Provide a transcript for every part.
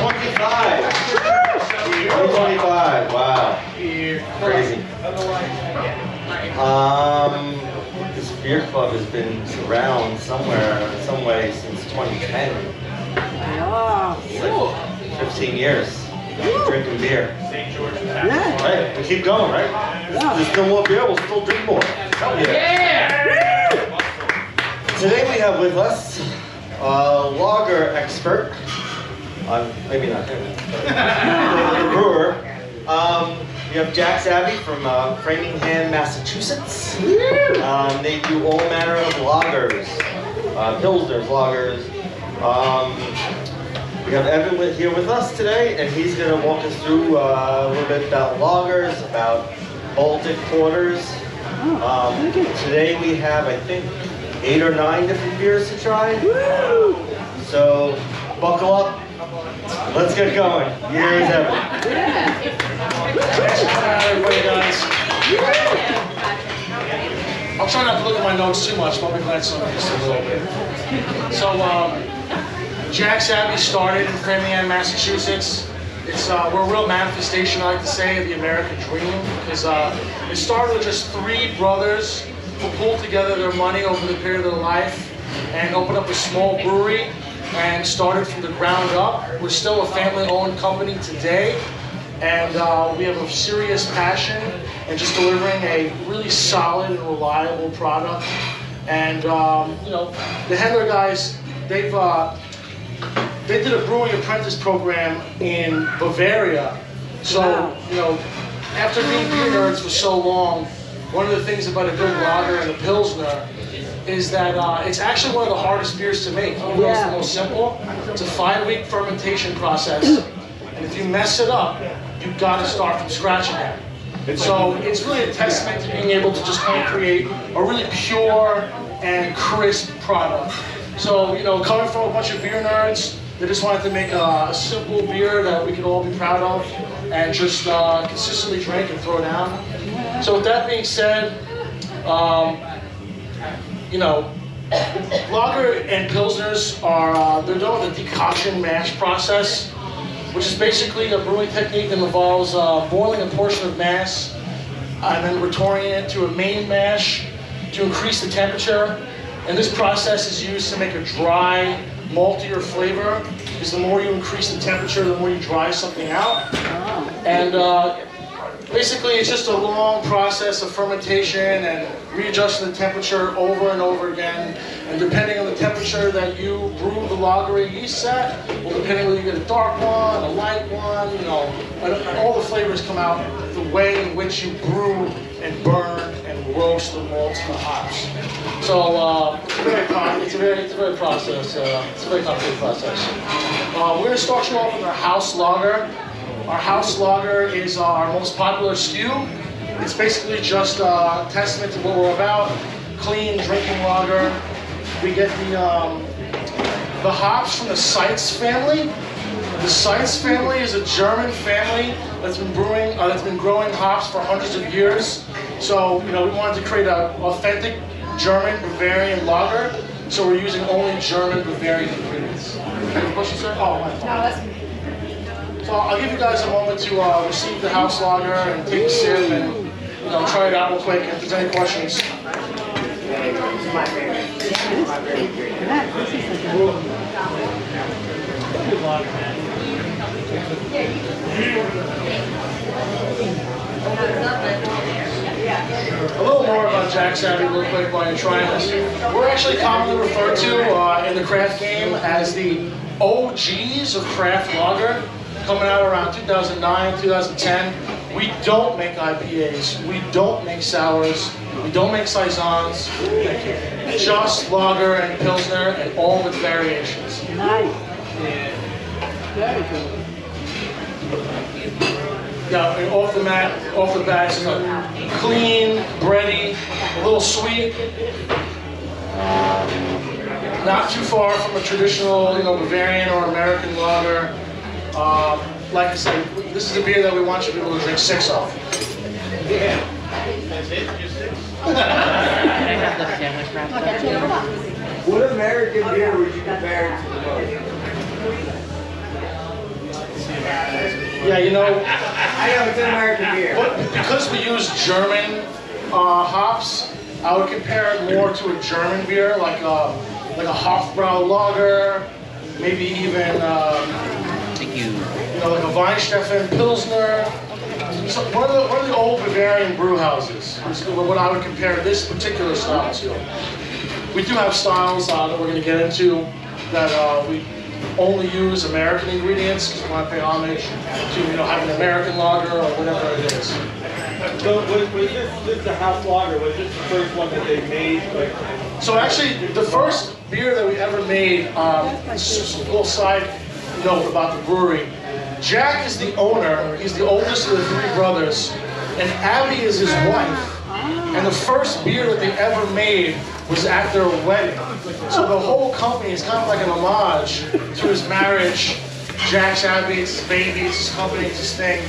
2025. 2025. Wow. Crazy. This beer club has been around somewhere, some way since 2010. Like 15 years. Drinking beer. Right, we keep going, right? There's no more beer, we'll still drink more. Hell yeah! Today we have with us a lager expert. Maybe not him, but a brewer. We have Jack Savvy from Framingham, Massachusetts. They do all manner of lagers, pilsners, lagers. We have Evan here with us today, and he's going to walk us through a little bit about lagers, about Baltic porters. Today we have, I think, 8 or 9 different beers to try. So buckle up. Let's get going. Here is Evan. Thanks for coming out, everybody, guys. I'll try not to look at my notes too much, but I'll be glancing over just a little bit. So, Jack Savvy started in Framingham, Massachusetts. We're a real manifestation, I like to say, of the American dream, because it started with just 3 brothers who pulled together their money over the period of their life and opened up a small brewery and started from the ground up. We're still a family-owned company today, and we have a serious passion in just delivering a really solid and reliable product. And you know, the Hendler guys, they did a brewing apprentice program in Bavaria. So, you know, after being beer nerds for so long, one of the things about a good lager and a pilsner is that it's actually one of the hardest beers to make. Even though it's the most simple. It's a 5-week fermentation process, and if you mess it up, you've got to start from scratch again. So it's really a testament to being able to just kind of create a really pure and crisp product. So, you know, coming from a bunch of beer nerds, they just wanted to make a simple beer that we could all be proud of and just consistently drink and throw down. So with that being said, you know, lager and pilsners are they're done with a decoction mash process, which is basically a brewing technique that involves boiling a portion of mass and then returning it to a main mash to increase the temperature. And this process is used to make a dry, maltier flavor, because the more you increase the temperature, the more you dry something out. And basically, it's just a long process of fermentation and readjusting the temperature over and over again. And depending on the temperature that you brew the lager yeast at, well, depending whether you get a dark one, a light one, you know, all the flavors come out the way in which you brew and burn and roast the malts and the hops. So it's a very process. It's a very complicated process. We're going to start you off with our house lager. Our house lager is our most popular SKU. It's basically just a testament to what we're about. Clean drinking lager. We get the hops from the Seitz family. The Seitz family is a German family that's been growing hops for hundreds of years. So, you know, we wanted to create an authentic German Bavarian lager. So we're using only German Bavarian ingredients. Any questions, sir? Oh, my fault. So I'll give you guys a moment to receive the house lager and take a sip and, you know, try it out real quick. And if there's any questions. This is my favorite. This is my favorite drink. Good lager, man. A little more about Jack Savvy real quick while you're trying this. We're actually commonly referred to in the craft game as the OGs of craft lager. Coming out around 2009, 2010. We don't make IPAs, we don't make sours, we don't make saisons. Just lager and pilsner and all of its variations. Nice. Very good. Yeah, and off the bat, it's clean, bready, a little sweet. Not too far from a traditional, you know, Bavarian or American lager. Like I said, this is a beer that we want you to be able to drink 6 of. Yeah. That's it? Just 6? What American beer would you compare it to the most? Yeah, you know, I know it's an American beer. but because we use German hops, I would compare it more to a German beer, like a Hofbrau lager, maybe even you know, like a Weinsteffen Pilsner. So one of the old Bavarian brew houses is what I would compare this particular style to. We do have styles that we're going to get into that we only use American ingredients because we want to pay homage to, you know, have an American lager or whatever it is. So was this the house lager? Was this the first one that they made? So actually, the first beer that we ever made, just a little side note about the brewery. Jack is the owner. He's the oldest of the three brothers, and Abby is his wife. And the first beer that they ever made was at their wedding. So the whole company is kind of like an homage to his marriage. Jack's Abby, it's his baby, it's his company, it's his thing.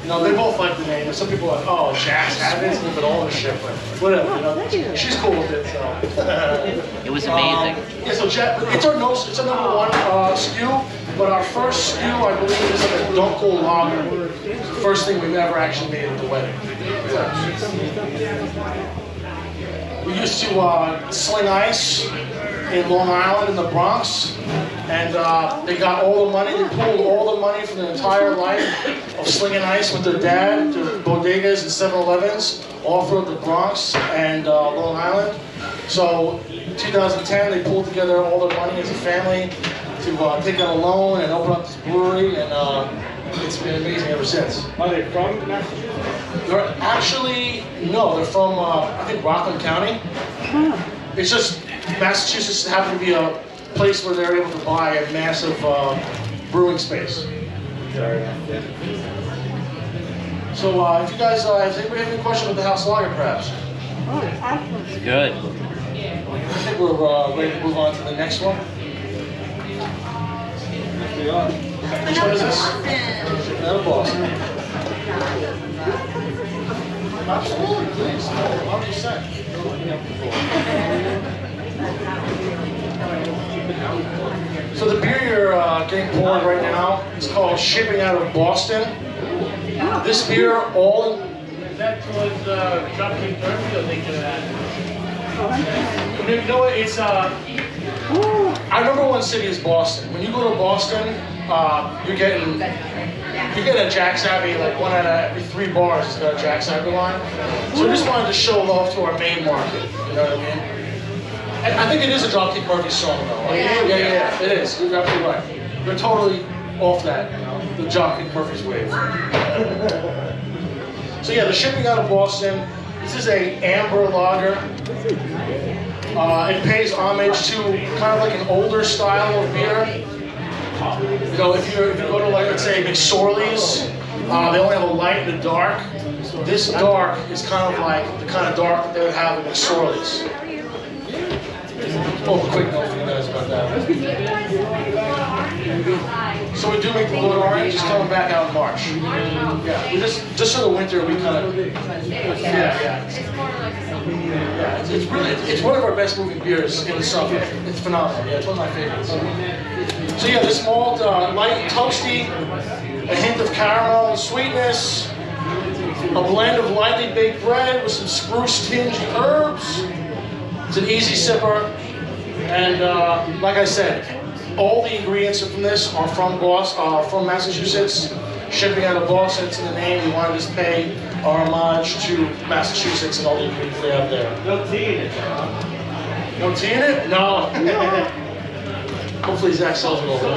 You know, they both like the name. And some people are like, oh, Jack's Abby, it's a little bit older shit, but whatever. You know, she's cool with it. So. It was amazing. Yeah, so Jack, it's our number one SKU. But our first SKU, I believe, is like a Dunkel lager. It's the first thing we've ever actually made at the wedding. We used to sling ice in Long Island in the Bronx, and they got all the money, they pooled all the money from the entire life of slinging ice with their dad to bodegas and 7-Elevens all throughout the Bronx and Long Island. So in 2010, they pulled together all their money as a family to take out a loan and open up this brewery, and it's been amazing ever since. Are they from Massachusetts? They're actually, no, they're from, I think, Rockland County. It's just Massachusetts happened to be a place where they're able to buy a massive brewing space. So if you guys, does anybody have any question about the house lager, perhaps? It's good. I think we're ready to move on to the next one. Which one is this? Out of Boston. Absolutely, please. 100%. So the beer you're getting poured right now is called Shipping Out of Boston. This beer, all That was Dropkick Murphy, or they did that? you know what? It's I remember one city is Boston. When you go to Boston, you're getting a Jack's Abbey, like one out of every 3 bars has got a Jack's Abbey line. So we just wanted to show love to our main market. You know what I mean? And I think it is a Dropkick Murphy song though. Yeah, it is. You're absolutely right. You're totally off that, you know, the Dropkick Murphy's wave. So yeah, the Shipping Out of Boston. This is a amber lager. It pays homage to kind of like an older style of beer. You know, if you go to, like, let's say McSorley's, they only have a light and a dark. This dark is kind of like the kind of dark that they would have at McSorley's. Oh, a quick note for you guys about that. So we do make the Lord Orange. It's coming back out in March. Yeah, we just for the winter we kind of it's really it's one of our best moving beers in the summer. It's phenomenal. Yeah, it's one of my favorites. So yeah, this malt, light and toasty, a hint of caramel and sweetness, a blend of lightly baked bread with some spruce tinged herbs. It's an easy sipper, and like I said, all the ingredients from this are from Massachusetts. Shipping out of Boston, it's in the name. We want to just pay our homage to Massachusetts and all the ingredients they have there. No tea in it. No tea in it? No. Hopefully Zach sells it over.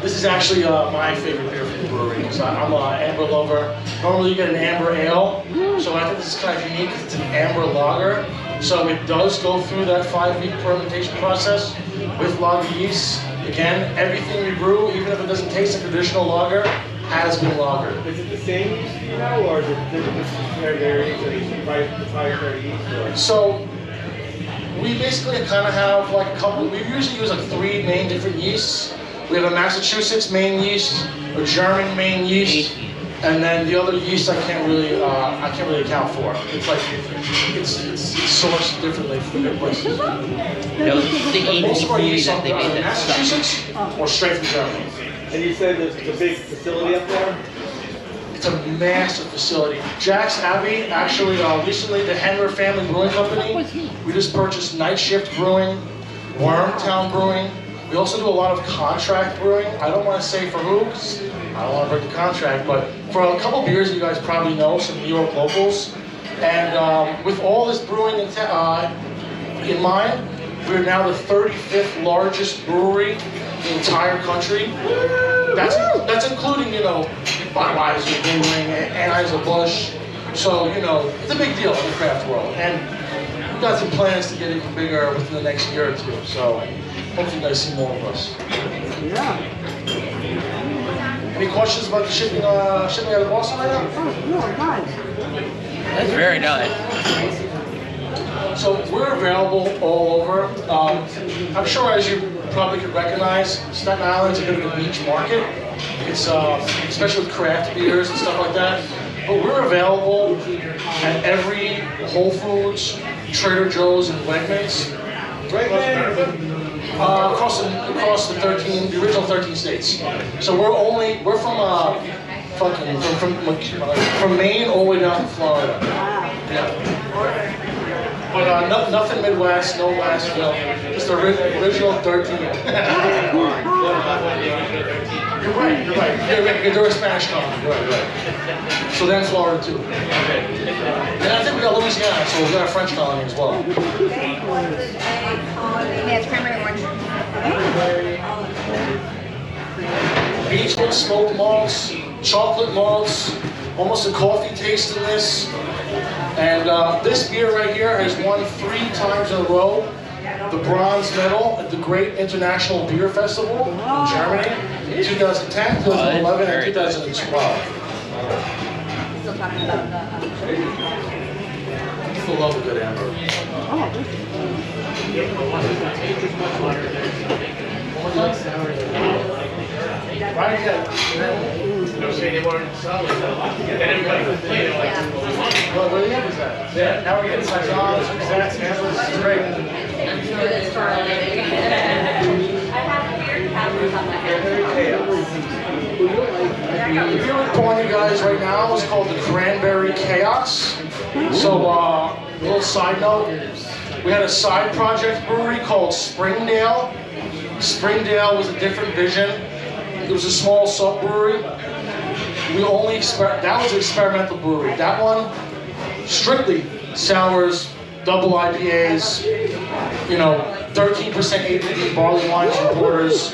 This is actually my favorite beer from the brewery because I'm an amber lover. Normally you get an amber ale, so I think this is kind of unique because it's an amber lager. So it does go through that 5-week fermentation process with lager yeast. Again, everything we brew, even if it doesn't taste like traditional lager, has been lagered. Is it the same yeast you know, or is it different variations of proprietary yeast? So we basically kind of have like a couple. We usually use like 3 main different yeasts. We have a Massachusetts main yeast, a German main yeast, And then the other yeast I can't really account for. It's like it's so much differently from different places. That was the Most of our ABV yeast that are they made either that stuff. Massachusetts or straight from Germany. And you said there's a big facility up there? It's a massive facility. Jack's Abbey, actually, recently the Henry Family Brewing Company, we just purchased Night Shift Brewing, Wormtown Brewing. We also do a lot of contract brewing. I don't want to say for who, 'cause I don't want to break the contract, but for a couple beers you guys probably know, some New York locals. And with all this brewing in mind, we're now the 35th largest brewery in the entire country. That's including, you know, Budweiser Brewing, Anheuser-Busch. So, you know, it's a big deal in the craft world. And we've got some plans to get even bigger within the next year or two. So, hopefully you guys see more of us. Yeah. Any questions about the shipping out of Boston right now? Oh, no, nice. That's very nice. So we're available all over. I'm sure, as you probably could recognize, Staten Island's a bit of a niche market. It's especially with craft beers and stuff like that. But we're available at every Whole Foods, Trader Joe's, and Wegmans. Across the original 13 states. So we're from Maine all the way down to Florida. Yeah. But nothing Midwest, no Westville, just the original 13. You're right. They're a Spanish colony. Right. So then Florida too. And I think we got Louisiana, so we got a French colony as well. Yeah, it's cranberry orange. Beechwood smoked malts, chocolate malts, almost a coffee taste in this. And this beer right here has won 3 times in a row the bronze medal at the Great International Beer Festival in Germany, 2010, 2011, and 2012. Still talking about People love a good amber. Right ahead. Don't say they weren't solid. And everybody complained like, Well, what do you have is that? Yeah, now we're getting saisons, Zats, amber. This is great. The beer we're pouring you guys right now is called the Cranberry Chaos. So, a little side note, we had a side project brewery called Springdale. Springdale was a different vision. It was a small sub brewery. That was an experimental brewery. That one, strictly sours, double IPAs, 13% ABV barley wines and porters.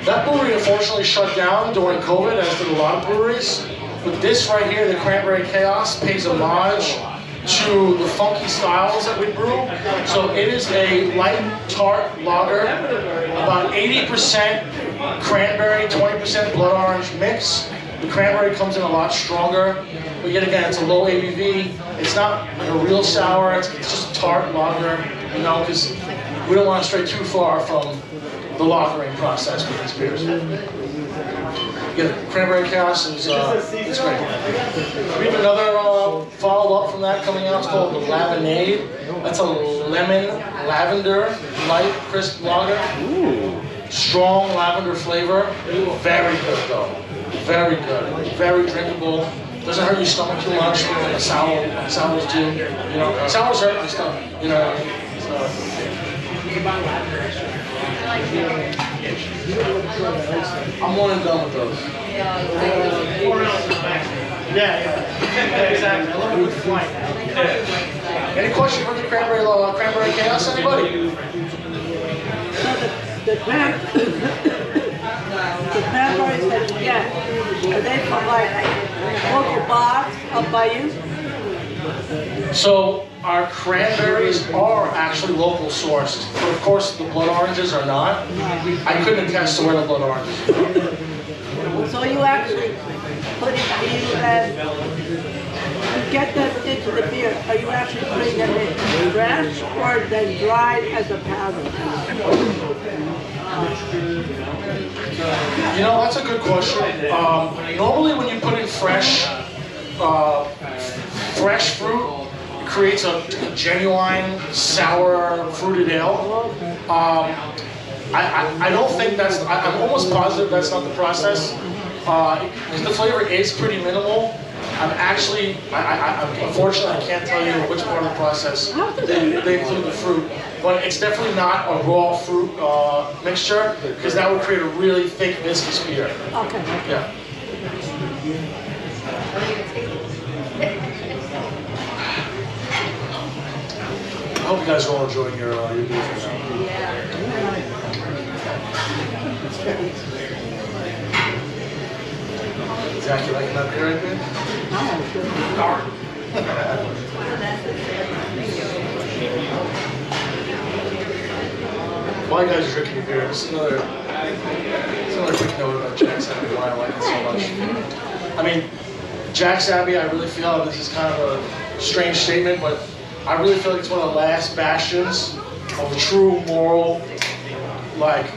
That brewery unfortunately shut down during COVID, as did a lot of breweries. But this right here, the Cranberry Chaos, pays homage to the funky styles that we brew. So it is a light tart lager, about 80% cranberry, 20% blood orange mix. The cranberry comes in a lot stronger, but yet again, it's a low ABV. It's not like a real sour, it's just a tart lager, because we don't want to stray too far from the lagering process with these beers. Yeah, Cranberry Chaos is it's great. We have another follow-up from that coming out. It's called the Lavenade. That's a lemon lavender light crisp lager. Strong lavender flavor. Very good though. Very good. Very drinkable. Doesn't hurt your stomach too much. Like sours do. Sours hurt my stomach. So. I'm one and done with those. 4 ounces max. Yeah, exactly. I love it with flight. Any questions about the Cranberry Chaos, anybody? The cranberries that you get, are they from like local bars up by you? So our cranberries are actually local sourced, but of course the blood oranges are not. I couldn't attest to where the blood oranges are. So you actually put it, you get them into the beer, are you actually putting them in fresh or then dried as a powder? You know, that's a good question. Normally when you put in fresh fruit, it creates a genuine sour fruited ale. I don't think that's, I'm almost positive that's not the process. Because the flavor is pretty minimal. Unfortunately, I can't tell you which part of the process they include the fruit. But it's definitely not a raw fruit mixture, because that would create a really thick, viscous beer. Okay. Yeah. I hope you guys are all enjoying your beers right now. Zach, you liking that beer right there? Darn. While you guys are drinking your beer, just another quick note about Jack's Abbey, why I like it so much. I mean, Jack's Abbey, I really feel, this is kind of a strange statement, but I really feel like it's one of the last bastions of a true moral, like,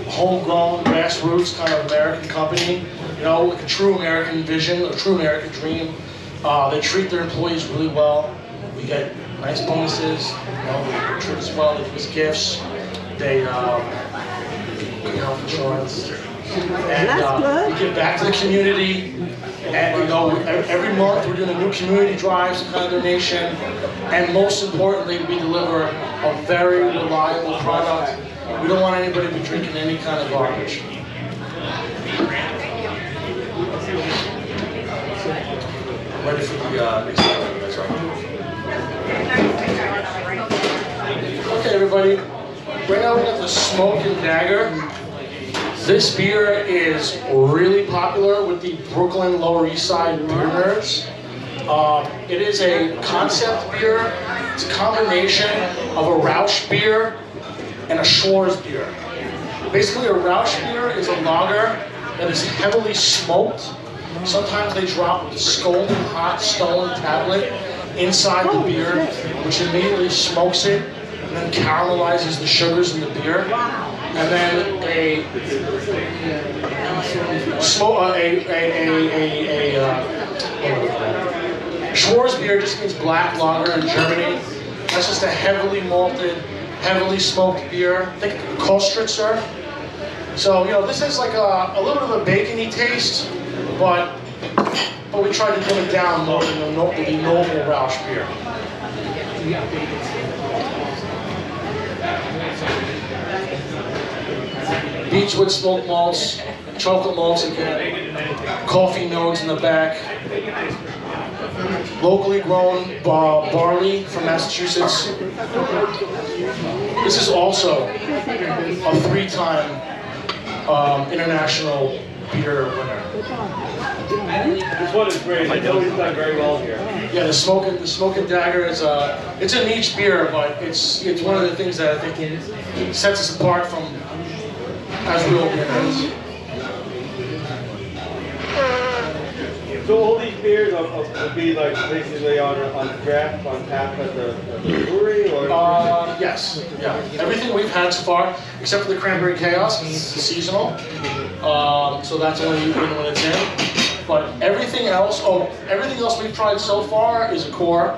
homegrown, grassroots kind of American company. You know, like a true American vision, a true American dream. They treat their employees really well. We get nice bonuses. You know, they treat us well. They give us gifts. They give health insurance. And we give back to the community. And you know, every month we're doing a new community drive, some kind of donation. And most importantly, we deliver a very reliable product. We don't want anybody to be drinking any kind of garbage. Ready for the next one. That's right. Okay, everybody. Right now we got the Smokin' Dagger. This beer is really popular with the Brooklyn Lower East Side beer nerds. It is a concept beer. It's a combination of a Rausch beer and a Schwarz beer. Basically, a Rausch beer is a lager that is heavily smoked. Sometimes they drop the scalding hot stone tablet inside the beer, which immediately smokes it and then caramelizes the sugars in the beer. And then Schwarz beer just means black lager in Germany. That's just a heavily malted, heavily smoked beer. Think Kostritzer. So, you know, this is like a little bit of a bacony taste, but we tried to dim it down more than the normal Rausch beer. Beechwood smoked malts, chocolate malts again, coffee notes in the back, locally grown barley from Massachusetts. This is also a 3-time international beer winner. This one is great. I know he's done very well here. Yeah, the Smokin' Dagger is it's a niche beer, but it's one of the things that I think sets us apart from as real beers. So all these beers will be like basically on draft, on tap at the brewery, or? Yes, yeah. Everything we've had so far, except for the Cranberry Chaos, is seasonal. So that's only when it's in. But everything else we've tried so far is a core.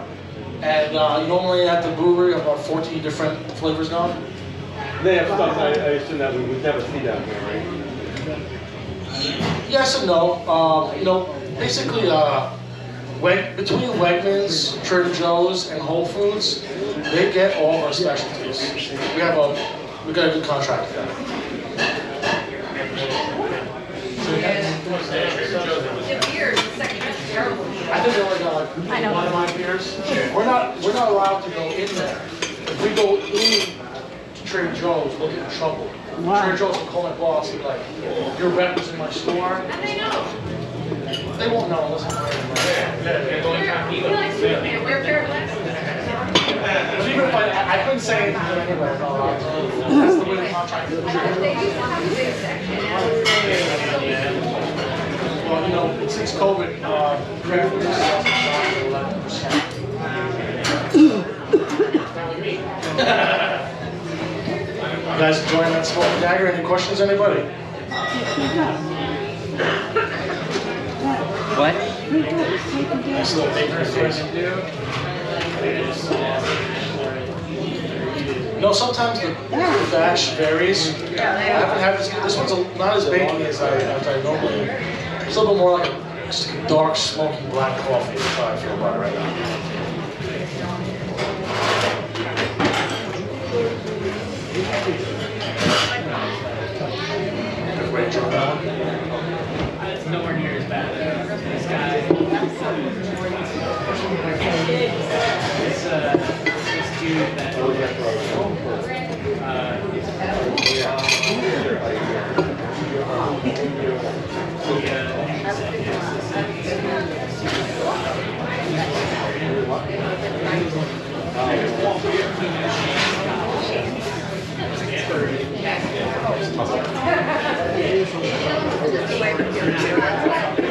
And normally at the brewery, about 14 different flavors going. They have stuff I assume that we would never see down here, right? Yes and no. Basically, between Wegmans, Trader Joe's, and Whole Foods, they get all of our specialties. We got a good contract with them. The beer, the second is terrible. I think they only got like one of my beers. We're not allowed to go in there. If we go in Trader Joe's, we'll get in trouble. Wow. Trader Joe's will call my boss and be like, your rep was in my store. And they know. They won't know unless I'm wearing my We're fair glasses. But even if I couldn't say anything to them anyway, that's the way the contract is. They used to have a big section. Well, since COVID, credit for sales has dropped to 11%. Not with me. You guys enjoying that smoking dagger? Any questions, anybody? What? Nice little bacon face. You know, sometimes the batch varies. I haven't had this. This one's not as baking as I normally am. It's a little bit more like a dark, smoky black coffee. That's how I feel about it right now. Great job. It's nowhere near as bad. This guy. This dude that.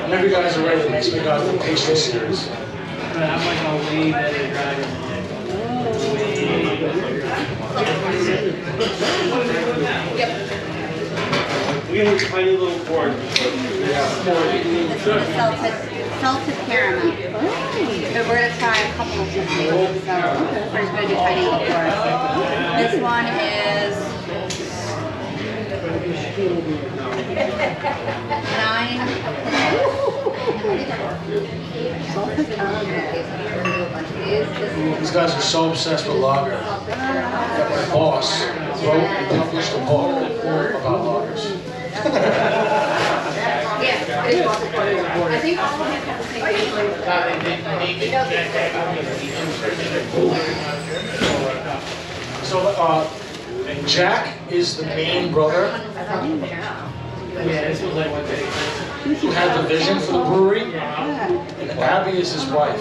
Whenever you guys are ready, it makes me go to the pastry series. But I'm like a way better driver than him. We have a tiny little board. This is salted caramel. But we're going to try a couple of different ones. So we're just going to do tiny little boards. This one is 9. These guys are so obsessed with lager that my boss wrote and published a book about lagers. Yeah, it is salted caramel. I think all of them have the same So, Jack is the main brother who had the vision for the brewery, and Abby is his wife.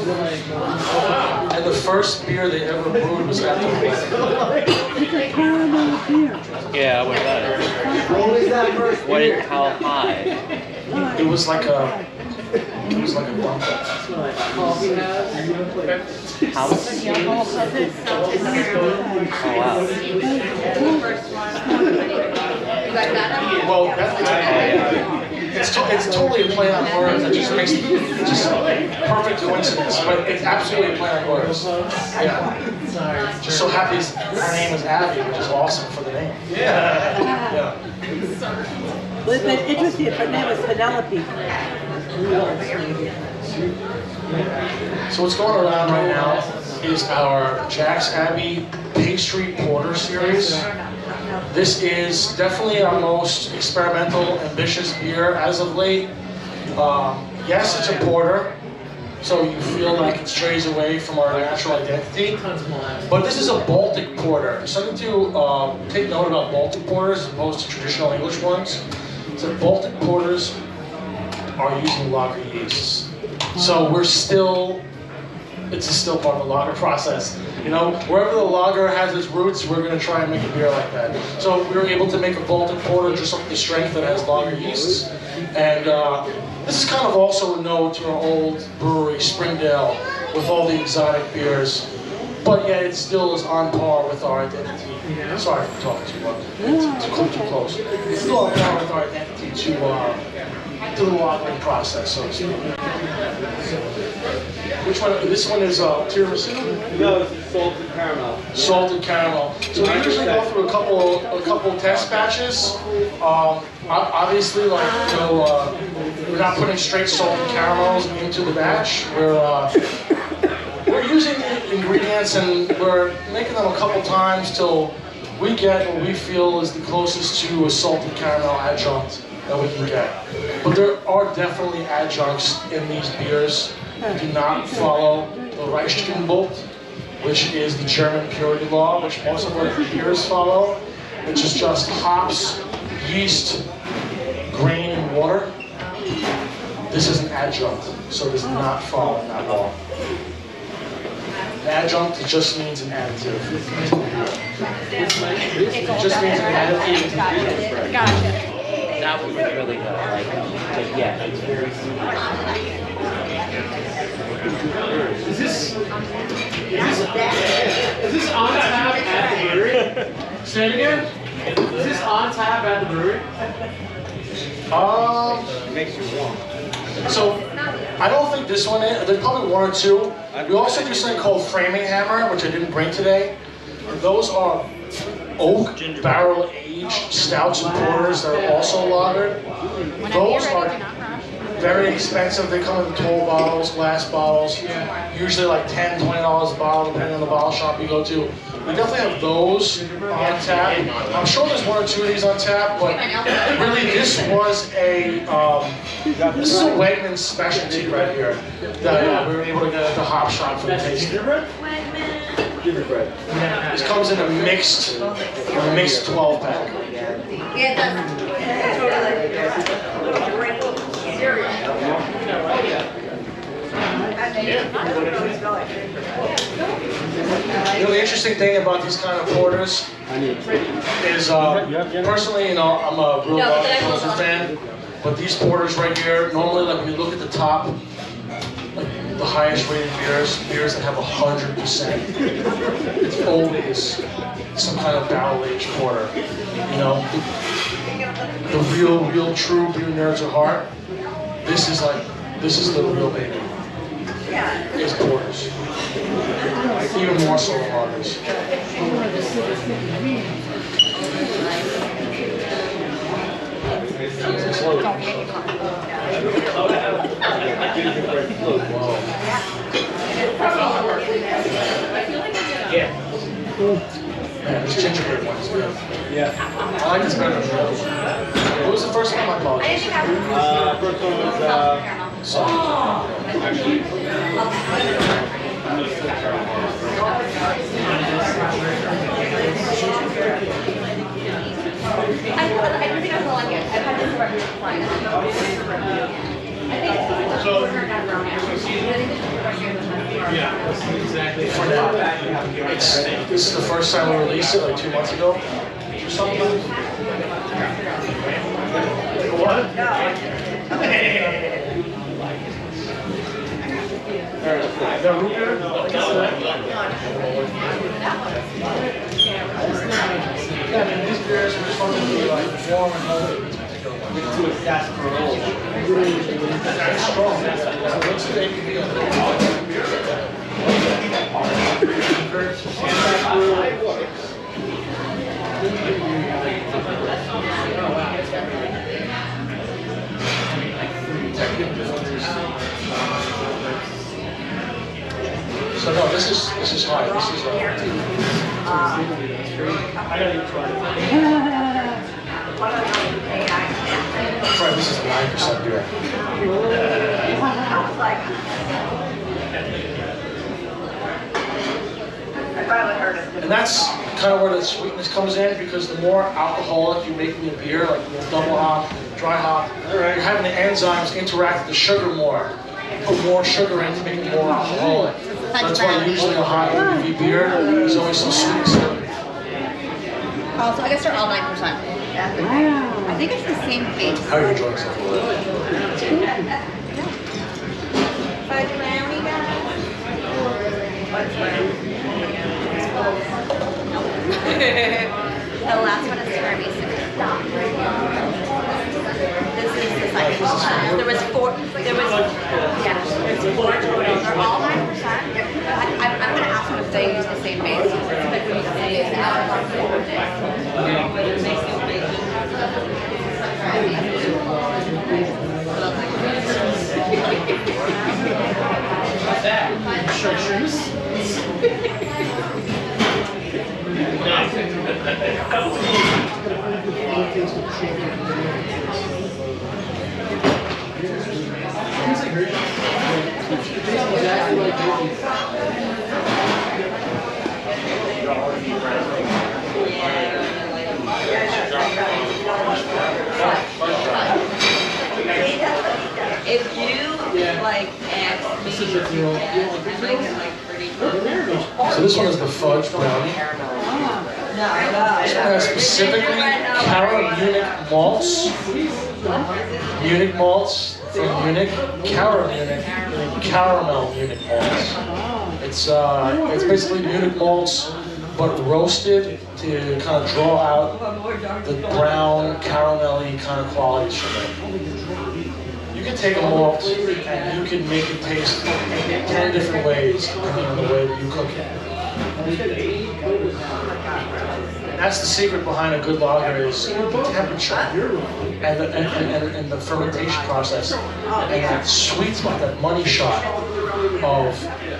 And the first beer they ever brewed was at the wedding. Yeah, what about it? What? How high? It was like a bump. How? Oh wow. Well, it's totally a play on words. It just makes just perfect coincidence, but it's absolutely a play on words. Yeah. Just so happy her name is Abby, which is awesome for the name. Yeah. Well, it's been interesting if her name was Penelope. So what's going around right now is our Jack's Abbey Pastry Porter series. This is definitely our most experimental, ambitious beer as of late. Yes, it's a porter, so you feel like it strays away from our natural identity. But this is a Baltic porter. Something to take note about Baltic porters as opposed to traditional English ones. So Baltic porters are using lager yeasts. So it's still part of the lager process. You know, wherever the lager has its roots, we're going to try and make a beer like that. So we were able to make a Baltic porter just up the strength that has lager yeasts. And this is kind of also a nod to our old brewery, Springdale, with all the exotic beers. But yet it still is on par with our identity. Sorry for talking too much. It's too close. It's still on par with our identity to the lagering process, so to speak. Which one? This one is tiramisu? No, this is salted caramel. Salted caramel. So we usually go through a couple test batches. Obviously, like we're not putting straight salted caramels into the batch. We're using the ingredients and we're making them a couple times till we get what we feel is the closest to a salted caramel adjunct that we can get. But there are definitely adjuncts in these beers. Do not follow the Reichsgenbolt, which is the German purity law, which most of our beers follow, which is just hops, yeast, grain, and water. This is an adjunct, so it does not follow that law. An adjunct, it just means an additive. It just means an additive. Gotcha. That was really good. Like, but yeah, it's very Is this on tap at the brewery? Say it again? Is this on tap at the brewery? Makes you warm. So, I don't think this one is. There's probably one or two. We also do something called Framing Hammer, which I didn't bring today. And those are oak barrel aged stouts and porters that are also lagered. Those are very expensive. They come in tall bottles, glass bottles, usually like $10, $20 a bottle, depending on the bottle shop you go to. We definitely have those on tap. I'm sure there's one or two of these on tap, but really this was a this is a Wegmans specialty right here that we were able to get at the hop shop for the tasting. Gingerbread. This comes in a mixed 12 pack. Yeah, it does. You know, the interesting thing about these kind of porters is, personally, you know, I'm a real Pilsner fan, but these porters right here, normally, like when you look at the top, like the highest rated beers that have 100%, it's always some kind of barrel aged porter. You know, the real true beer nerds at heart. This is the real baby. It's porters. Even more so than lagers. Yeah. Man, this gingerbread one is good. Yeah. I like this better than the other one. What was the first one? My apologies. First one was I don't think I'm going yet. I've had this for flying. Yeah, exactly. For now. This is the first time we released it, like 2 months ago. Or something. What? The root beer? Yeah, I mean, these beers are just supposed to be like warm and healthy. That's strong. So what's the ABV on So no, this is high. This is I gotta even try it. Fred, this is a 9% beer. And that's kind of where the sweetness comes in, because the more alcoholic you make the beer, like double hop, dry hop, you're having the enzymes interact with the sugar more. Put more sugar in to make it more alcoholic. That's why usually a high ABV beer is always so sweet. Oh, so I guess they're all 9%. Wow. I think it's the same base. How are you enjoying yourself? Fudge brownie, guys. The last one is Fermi. This is the second one. There was four. There was they're all 9%. I'm gonna ask them if they use the same base. If you like ask me, make it like pretty. So this one is the fudge brownie. This one has specifically Munich malts. Munich malts from Munich, Munich, caramel Munich malts. It's basically Munich malts but roasted to kind of draw out the brown, caramelly kind of qualities from it. You can take a malt and you can make it taste 10 different ways depending on the way that you cook it. And that's the secret behind a good lager is the temperature and the fermentation process and that sweet spot, that money shot of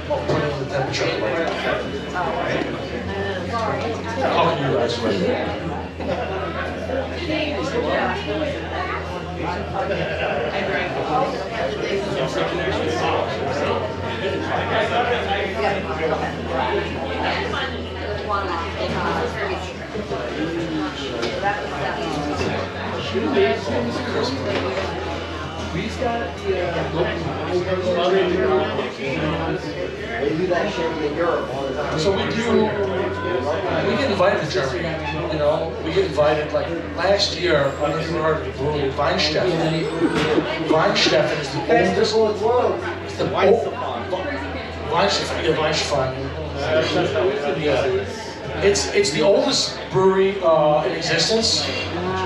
putting the temperature right. How can you guys right there? We've got the they do that shit in Europe all the time. So we get invited to Germany, you know, we get invited, like last year, I don't know if you heard of the brewery, Weinsteffen. Weinsteffen is the oldest, it's the Weinsteffen. It's the oldest brewery in existence.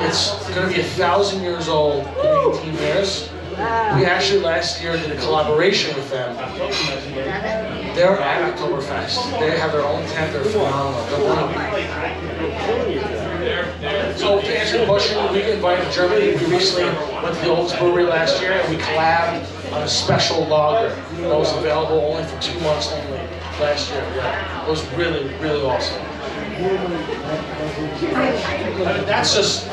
It's going to be 1,000 years old in 18 years. We actually last year did a collaboration with them. They're at Oktoberfest. They have their own tent. They're phenomenal. They're wonderful. So to answer the question, we get invited to Germany. We recently went to the oldest brewery last year and we collabed on a special lager that was available only for 2 months only last year. Yeah, it was really, really awesome. I mean, that's just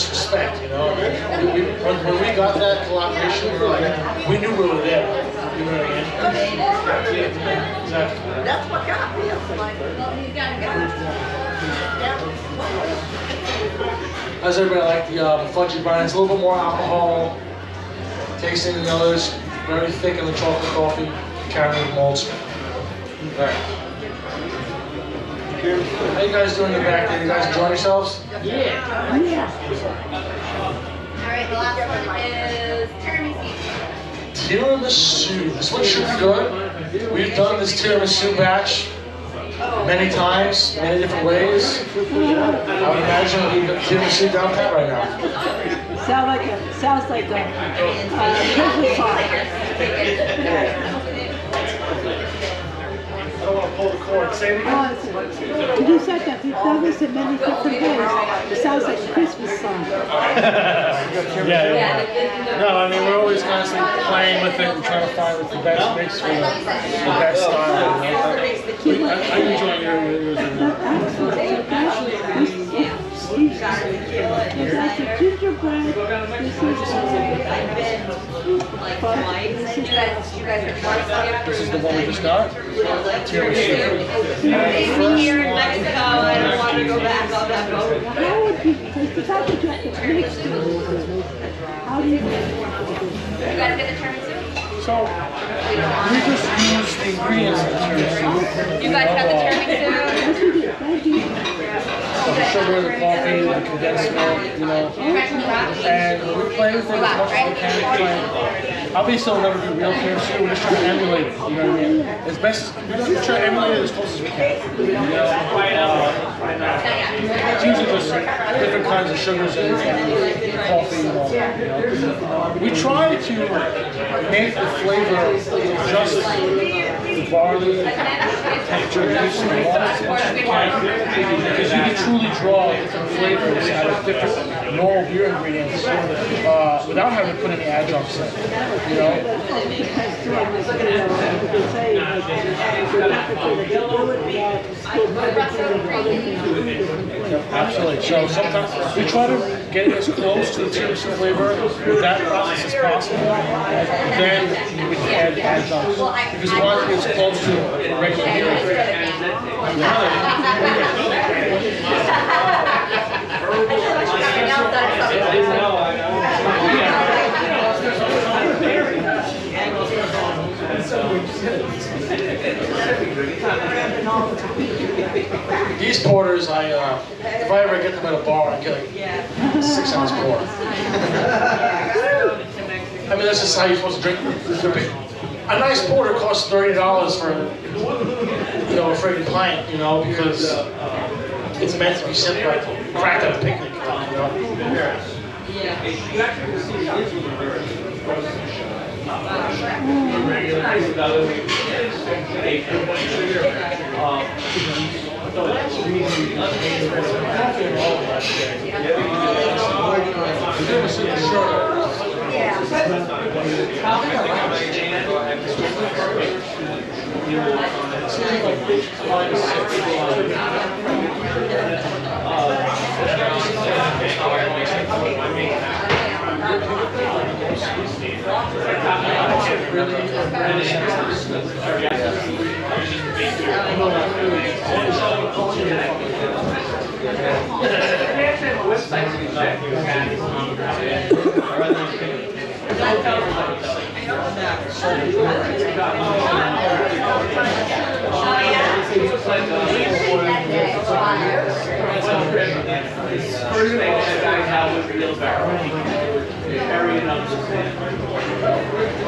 respect, you know. When we got that collaboration, we were like, we knew we were there. You know what I mean? Exactly. That's what got me. How's everybody like the fudgy brine? It's a little bit more alcohol tasting than the others. Very thick in the chocolate coffee, caramel malts. All right. How you guys doing in the back there? You guys enjoying yourselves? Alright, the last one is tiramisu. Tiramisu. This one should be good. We've done this tiramisu batch many times, many different ways. I would imagine we've got tiramisu down pat right now. Sounds like a Christmas song. I don't want to pull the cord. Say it again. You said that we've done this in many different ways. It sounds like a Christmas song. Yeah. No, I mean, we're always constantly playing with it and trying to find the best mix for the best style. You know? I enjoy yours. This is gingerbread. This is the one we just got. Tiramisu. Maybe here in Mexico, I don't want to go back on that boat. How would you, the fact that you have to mix them, how do you do it? You guys get the tiramisu? So, we just use the ingredients of the tiramisu. You guys got the tiramisu? The sugar, the coffee, the condensed milk, you know. And we're playing with it as much as we can. Obviously, we'll never do real tiramisu. We're just trying to emulate it, you know what I mean? As best as we're trying to emulate it as close as we can. You know, it's usually just different kinds of sugars and coffee and all that. You know? We try to make the flavor just the barley, temperature, juice, and water as much as we can, because you can truly draw different flavors out of different normal beer ingredients without having to put any adjuncts in. You know? Absolutely. So sometimes we try to get it as close to the tiramisu flavor with that process as possible, and then we can add adjuncts because we want it as close to a regular beer. These porters, if I ever get them at a bar, I get like a 6-ounce pour. I mean, that's just how you're supposed to drink. A nice porter costs $30 for you know, afraid to plant, you know, because it's meant to be simple, like cracked at a picnic, you know.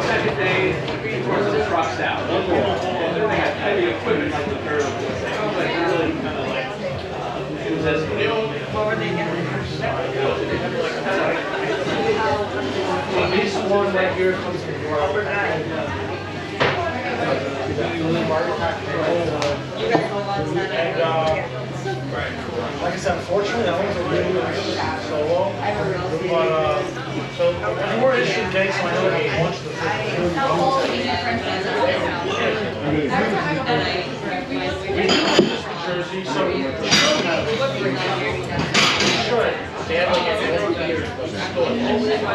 Second day, towards the trucks out. And then they had heavy equipment like the third one. It was like really kind of like, it was as new. This one right here comes from like I said, unfortunately, I don't think we're doing solo. But, so, more issue dates, so I know that he wants to. Jersey, so we should.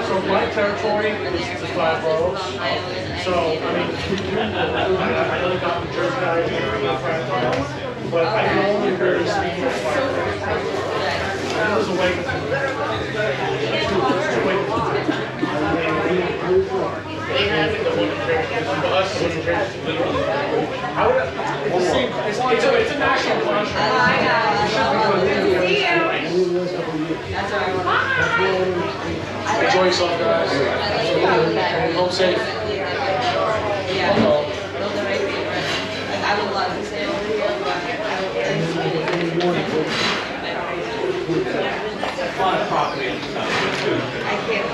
So my territory is the 5 boroughs. So, I mean, I know the Jersey guys are really friends, but I can only barely speak to 5 boroughs. There's a way to do they have it, the one for us, it's a national contract. Enjoy yourself, guys. Home safe. I would love to stay over here, but A lot of property and stuff. I can't.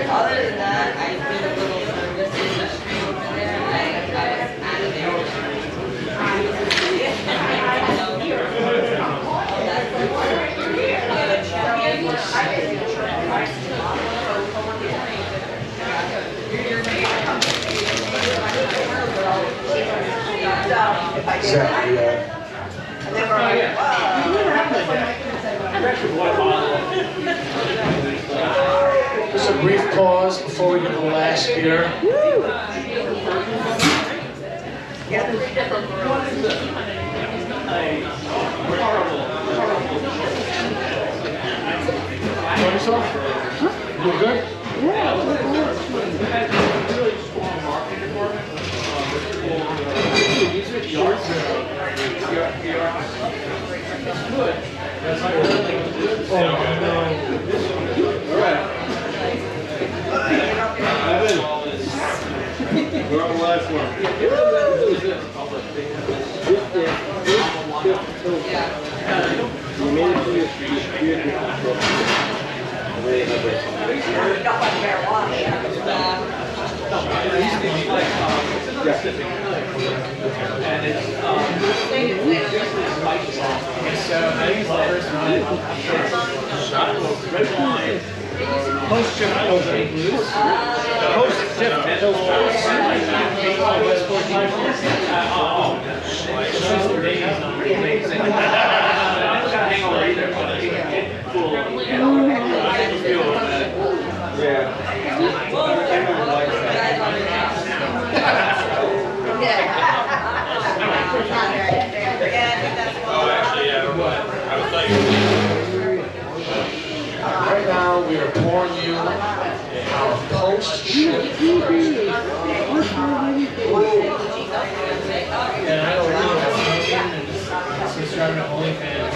Other than that, I did a little services over there. I was out of there. Exactly, Just a brief pause before we get to the last beer. Enjoy yourself? You good? We're on the last one. You made it to your And it's red wine. Post-chip Post-chip Right now, we are pouring you our post-ship. And I don't know, since you're having an OnlyFans,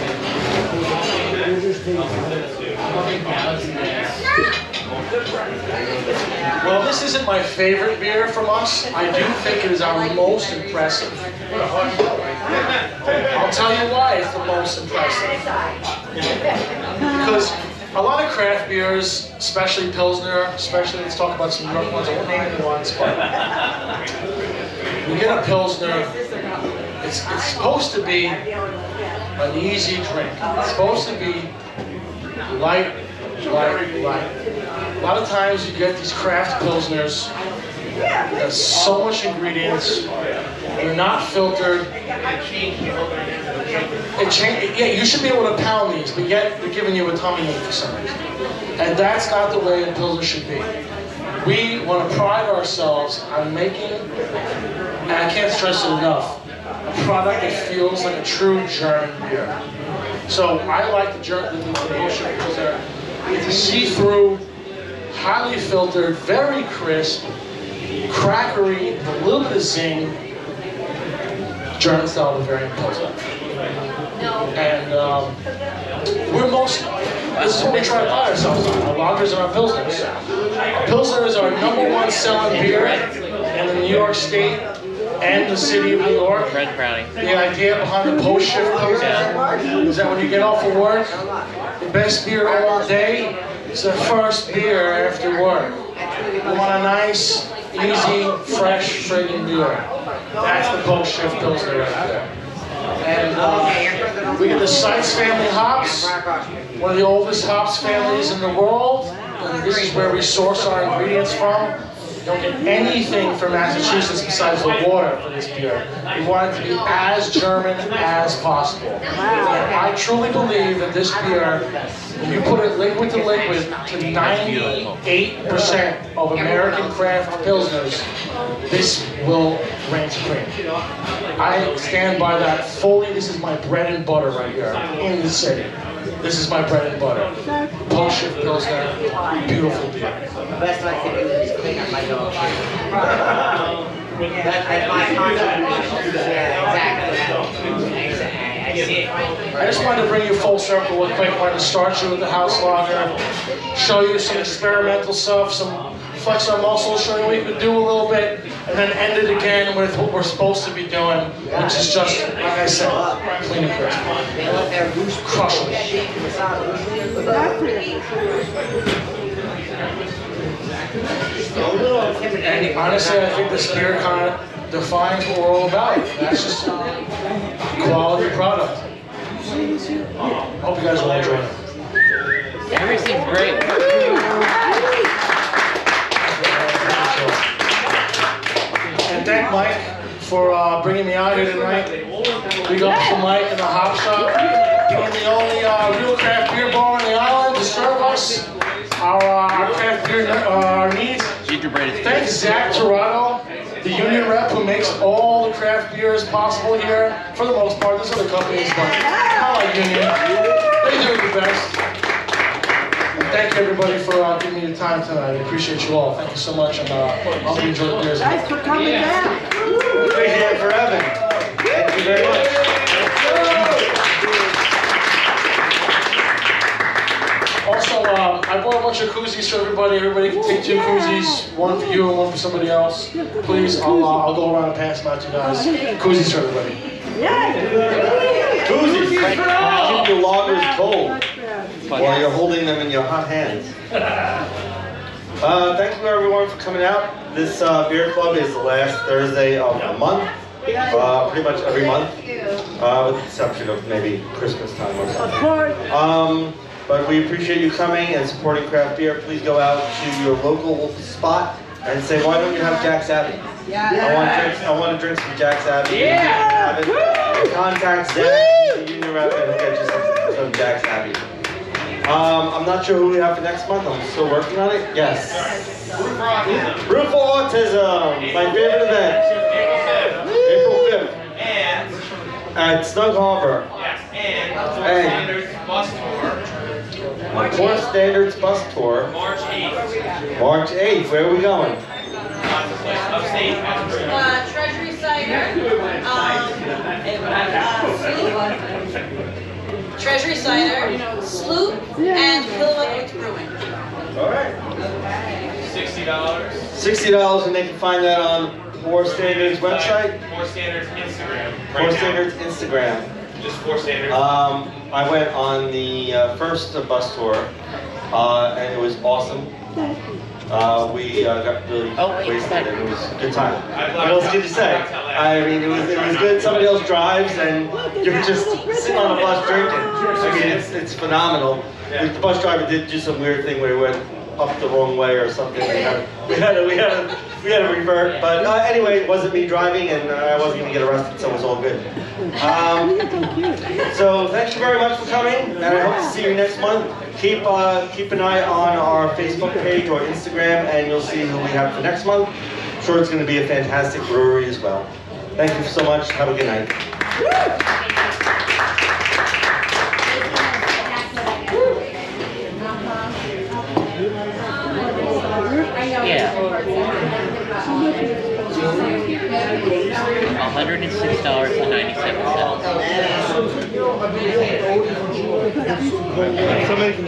Well, this isn't my favorite beer from us. I do think it is our most impressive. I'll tell you why it's the most impressive. Because a lot of craft beers, especially Pilsner, especially let's talk about some New York ones, I won't name any ones, but you get a Pilsner, it's supposed to be an easy drink. It's supposed to be light. A lot of times you get these craft Pilsners, there's so much ingredients, they're not filtered. Yeah, you should be able to pound these, but yet they're giving you a tummy ache for some reason. And that's not the way a Pilsner should be. We want to pride ourselves on making, and I can't stress it enough, a product that feels like a true German beer. So I like the Ocean Pilsner. It's a see-through, highly filtered, very crisp, crackery, a little bit of zing, German-style Bavarian Pilsner. And this is what we try to pride ourselves on, our lagers and our Pilsners. Our Pilsner is our #1 selling beer in the New York State and the city of New York. Red brownie. The idea behind the post-shift Pilsner is that when you get off of work, the best beer all day is the first beer after work. You want a nice, easy, fresh, fragrant beer. That's the post-shift Pilsner right there. And we get the Seitz family hops, one of the oldest hops families in the world. And this is where we source our ingredients from. You don't get anything from Massachusetts besides the water for this beer. We want it to be as German as possible. And I truly believe that this beer, when you put it liquid to liquid to 98% of American craft Pilsners, this will reign supreme. I stand by that fully. This is my bread and butter right here in the city. This is my bread and butter. Post-shift Pilsner, beautiful beer. The best I can do is clean up my dog shit. That's my contribution. Yeah, exactly. I see it. I just wanted to bring you full circle real quick. I wanted to start you with the house lager, show you some experimental stuff, some flex our muscles, show you what you could do a little bit, and then end it again with what we're supposed to be doing, which is just, like I said, clean and crisp. Crush it. And honestly, I think this beer kind of defines what we're all about. That's just quality product. Hope you guys will enjoy it. Everything's great. And thank Mike for bringing me out here tonight. Big up to Mike and the Hop Shop, being the only real craft beer bar on the island to serve us our craft beer needs. Thanks Zach Torado, the union rep who makes all the craft beers possible here. For the most part, there's other companies, but I like union. They do it the best. And thank you everybody for giving me the time tonight. I appreciate you all. Thank you so much, and I'll enjoy the beers. Thanks for coming down. Appreciate it for having. Thank you very much. Also, I bought a bunch of koozies for everybody. Everybody can take 2 koozies, one for you and one for somebody else. Please, I'll go around and pass them out to you guys. Koozies for everybody. Koozies. Keep your lagers cold while you're holding them in your hot hands. Thank you everyone for coming out. This beer club is the last Thursday of the month. Pretty much every month, with the exception of maybe Christmas time or something. But we appreciate you coming and supporting craft beer. Please go out to your local spot and say, why don't you have Jack's Abbey? I want to drink some Jack's Abbey. Yeah! Contact Zach, the union rep, and he'll get you some Jack's Abbey. I'm not sure who we have for next month. I'm still working on it. Yes. Root for Autism, my favorite event. April 5th. At Snug Harbor. And Fourth Standards Bus Tour. March 8th. March 8th. Where are we going? Treasury Cider. Treasury Cider, Sloop, and Kilowatt Brewing. All right. $60. $60, and they can find that on Four Standards website. Four Standards Instagram. Four Standards Instagram. Just Four Standards. I went on the first bus tour, and it was awesome. We got really wasted, and it was a good time. What else can you say? I mean, it was good. Somebody else drives, and you're just sitting on a bus drinking. I mean, it's phenomenal. The bus driver did do some weird thing where he went up the wrong way or something. We had to revert. But anyway, it wasn't me driving, and I wasn't going to get arrested, so it was all good. So thank you very much for coming, and I hope to see you next month. Keep an eye on our Facebook page or Instagram, and you'll see who we have for next month. I'm sure it's going to be a fantastic brewery as well. Thank you so much. Have a good night. Yeah. $106.97. Somebody can